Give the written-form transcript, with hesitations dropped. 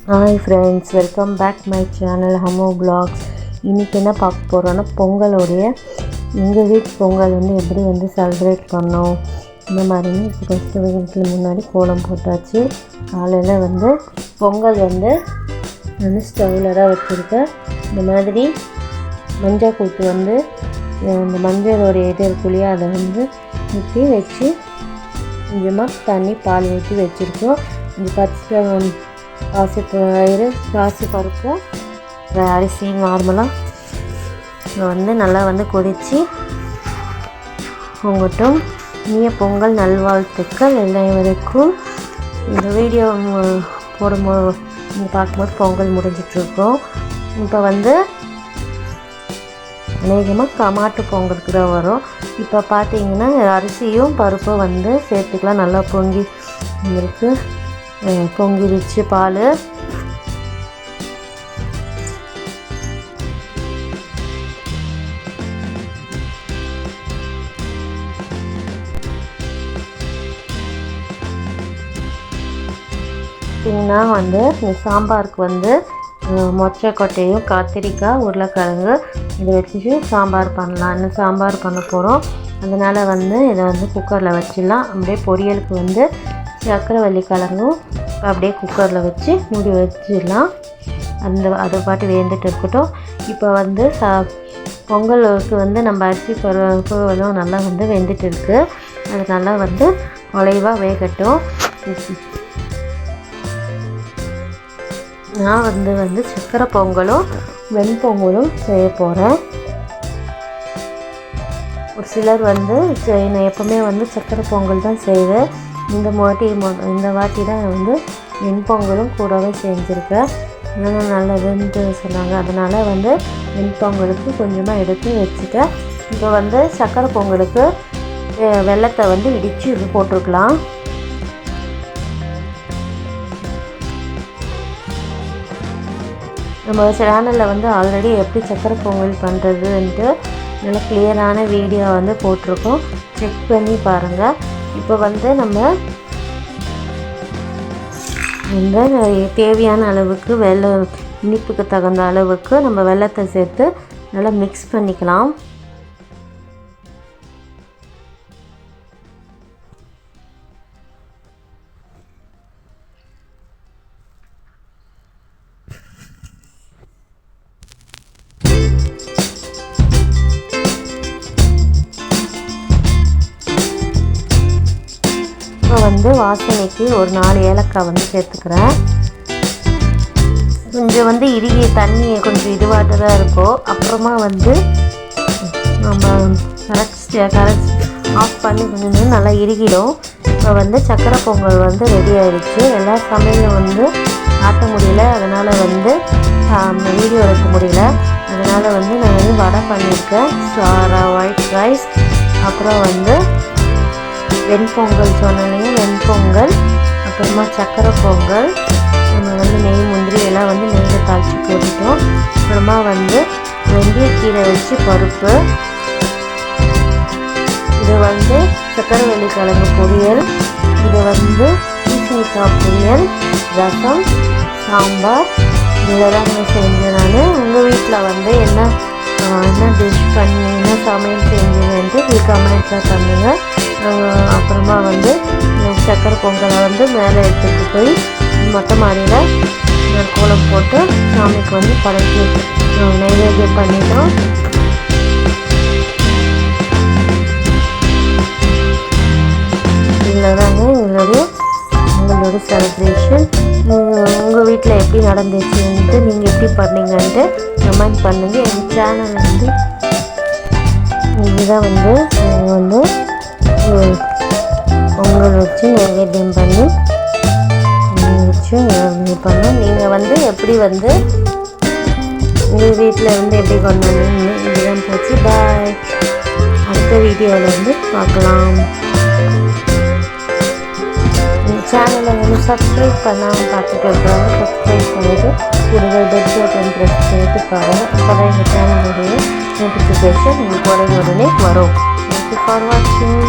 Hi friends, welcome back my channel ஹமோ vlogs. இன்றைக்கி என்ன பார்க்க போகிறோன்னா பொங்கலோடைய எங்கள் வீட்டு பொங்கல் எப்படி செலிப்ரேட் பண்ணோம் இந்த மாதிரின்னு. இப்போ ஃபஸ்ட்டு வீட்டுக்கு முன்னாடி கோலம் போட்டாச்சு. காலையில் பொங்கல் ஸ்டவ்வில் தான் வச்சுருக்கேன். இந்த மாதிரி மஞ்சள் கூட்டு இந்த மஞ்சளோடைய இது இருக்குல்லையா, அதை ஊற்றி வச்சு கொஞ்சமாக தண்ணி பால் ஊற்றி வச்சுருக்கோம். இந்த பச்சை பாசி பருப்பும் அரிசி நார்மலாக நல்லா கொதித்து பொங்கட்டும். இனிய பொங்கல் நல்வாழ்த்துக்கள் எல்லாருக்கும். இந்த வீடியோ போடும்போது நீங்கள் பார்க்கும்போது பொங்கல் முடிஞ்சிட்ருக்கோம். இப்போ அநேகமாக மாட்டு பொங்கலுக்கு தான் வரும். இப்போ பார்த்தீங்கன்னா அரிசியும் பருப்பும் சேர்த்துக்கலாம். நல்லா பொங்கி இருக்கு, பொங்கிடுச்சு பால். பார்த்திங்கன்னா இந்த சாம்பாருக்கு மொச்சக்கொட்டையும் கத்திரிக்காய் உருளைக்கிழங்கு இதை வச்சு சாம்பார் பண்ணலாம். இன்னும் சாம்பார் பண்ண போகிறோம். அதனால் இதை குக்கரில் வச்சிடலாம். அப்படியே பொரியலுக்கு சக்கரவள்ளி கிழங்கும் அப்படியே குக்கரில் வச்சு மூடி வச்சிடலாம். அதை பாட்டு வேந்துட்டு இருக்கட்டும். இப்போ பொங்கலுக்கு நம்ம அரிசி பருப்பு நல்லா வெந்துட்டு இருக்குது. அது நல்லா குலைவாக வேகட்டும். நான் சக்கரை பொங்கலும் வெண்பொங்கலும் செய்ய போகிறேன். ஒரு சிலர் நான் எப்போவுமே சக்கரை பொங்கல் தான் செய்வேன். இந்த வாட்டி தான் வெண்பொங்கலும் கூடவே செஞ்சுருக்கேன். அதனால் நல்லா வெந்து சொன்னாங்க. அதனால் வெண்பொங்கலுக்கு கொஞ்சமாக எடுத்து வச்சுட்டேன். இப்போ சக்கரை பொங்கலுக்கு வெல்லத்தை இடித்து இது போட்டுருக்கலாம். நம்ம சேனலில் ஆல்ரெடி எப்படி சக்கரை பொங்கல் பண்ணுறதுன்ட்டு நல்ல கிளியரான வீடியோ போட்டிருக்கோம். செக் பண்ணி பாருங்கள். இப்போ நம்ம தேவையான அளவுக்கு இனிப்புக்கு தகுந்த அளவுக்கு நம்ம வெல்லத்தை சேர்த்து நல்லா மிக்ஸ் பண்ணிக்கலாம். இப்போ வாசனைக்கு ஒரு 4 ஏலக்காய் சேர்த்துக்கிறேன். கொஞ்சம் இறுகிய தண்ணியை கொஞ்சம் இதுவாட்ட தான் இருக்கும். அப்புறமா நம்ம கரைச்சி ஆஃப் பண்ணி கொஞ்சம் நல்லா இறுகிடும். இப்போ சக்கரை பொங்கல் ரெடி ஆகிடுச்சு. எல்லா சமையலும் ஆட்ட முடியல, அதனால் வீடியோ எடுக்க முடியல. அதனால் நான் வடை பண்ணியிருக்கேன், ஒயிட் ரைஸ், அப்புறம் வெண்பொங்கல் சொன்னேன், வெண்பொங்கல், அப்புறமா சக்கரை பொங்கல். நம்ம நெய் முந்திரி எல்லாம் நெய்யில் தாளித்து போட்டுட்டோம். அப்புறமா வெந்தயக்கீரை வச்சு பருப்பு, இது சக்கரவள்ளி கிழங்கு பொரியல், இது பூசணிக்காய் பொரியல், ரசம், சாம்பார். இதெல்லாம் செஞ்சேன் நான். உங்கள் வீட்டில் என்ன டிஷ் என்ன சமையல் செஞ்சீங்கன்ட்டு கமெண்ட்டில் பண்ணுங்கள். அப்புறமா சக்கரை பொங்கலை மேலே எடுத்துகிட்டு போய் மொட்டை மாடியில் கோலம் போட்டு சாமிக்கு படைச்சி நைவேத்தியம் பண்ணிட்டோம். இதில் தாங்க உங்களோட செலிப்ரேஷன். உங்கள் வீட்டில் எப்படி நடந்துச்சுன்ட்டு நீங்கள் எப்படி பண்ணீங்கன்ட்டு கமெண்ட் பண்ணுங்கள். எங்கள் சேனல் இதுதான் பொங்கல் வச்சு நைவேத்தியம் பண்ணி வச்சு பண்ணோம். நீங்கள் எப்படி உங்கள் வீட்டில் எப்படி கொண்டாடுன்னு இதுதான் போச்சு. பாய். அடுத்த வீடியோவில் பார்க்கலாம். சேனலை சப்ஸ்கிரைப் பண்ணாமல் பார்த்துட்டு இருக்கிறாங்க. சப்ஸ்கிரைப் பண்ணிவிட்டு கூடுதல் பெல் பட்டன் ப்ரெஸ் பண்ணிவிட்டு பாருங்கள். அப்போ தான் எங்கள் சேனலுடைய நோட்டிஃபிகேஷன் உங்களுக்கு உடனே வரும். தேங்க்யூ ஃபார் வாட்சிங்.